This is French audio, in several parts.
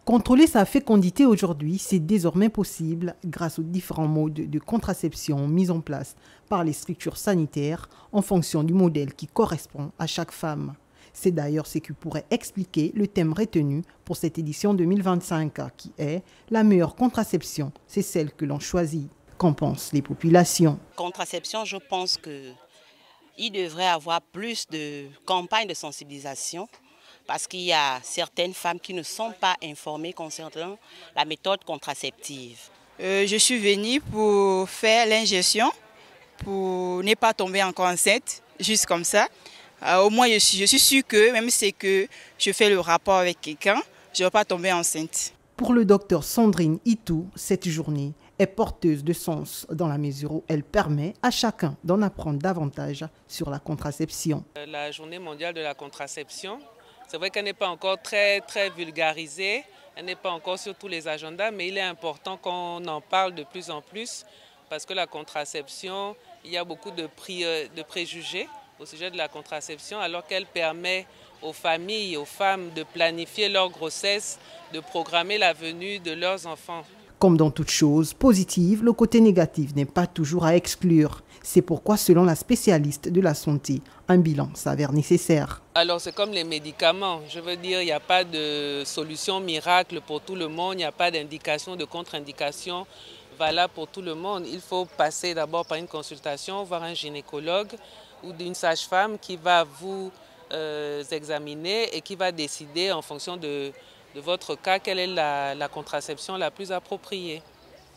Contrôler sa fécondité aujourd'hui, c'est désormais possible grâce aux différents modes de contraception mis en place par les structures sanitaires en fonction du modèle qui correspond à chaque femme. C'est d'ailleurs ce qui pourrait expliquer le thème retenu pour cette édition 2025 qui est « La meilleure contraception, c'est celle que l'on choisit ». Qu'en pensent les populations? Contraception, je pense qu'il devrait y avoir plus de campagnes de sensibilisation parce qu'il y a certaines femmes qui ne sont pas informées concernant la méthode contraceptive. Je suis venue pour faire l'injection, pour ne pas tomber encore enceinte, juste comme ça. Au moins, je suis sûre que même si que je fais le rapport avec quelqu'un, je ne vais pas tomber enceinte. Pour le docteur Sandrine Itou, cette journée est porteuse de sens dans la mesure où elle permet à chacun d'en apprendre davantage sur la contraception. La journée mondiale de la contraception, c'est vrai qu'elle n'est pas encore très vulgarisée, elle n'est pas encore sur tous les agendas, mais il est important qu'on en parle de plus en plus parce que la contraception, il y a beaucoup de préjugés au sujet de la contraception alors qu'elle permet aux familles, aux femmes de planifier leur grossesse, de programmer la venue de leurs enfants. Comme dans toute chose positive, le côté négatif n'est pas toujours à exclure. C'est pourquoi, selon la spécialiste de la santé, un bilan s'avère nécessaire. Alors c'est comme les médicaments, je veux dire, il n'y a pas de solution miracle pour tout le monde, il n'y a pas d'indication, de contre-indication valable pour tout le monde. Il faut passer d'abord par une consultation, voir un gynécologue ou d'une sage-femme qui va vous examiner et qui va décider en fonction de votre cas, quelle est la contraception la plus appropriée.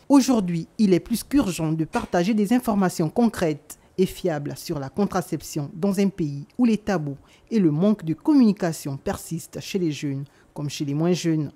Aujourd'hui, il est plus qu'urgent de partager des informations concrètes et fiables sur la contraception dans un pays où les tabous et le manque de communication persistent chez les jeunes comme chez les moins jeunes.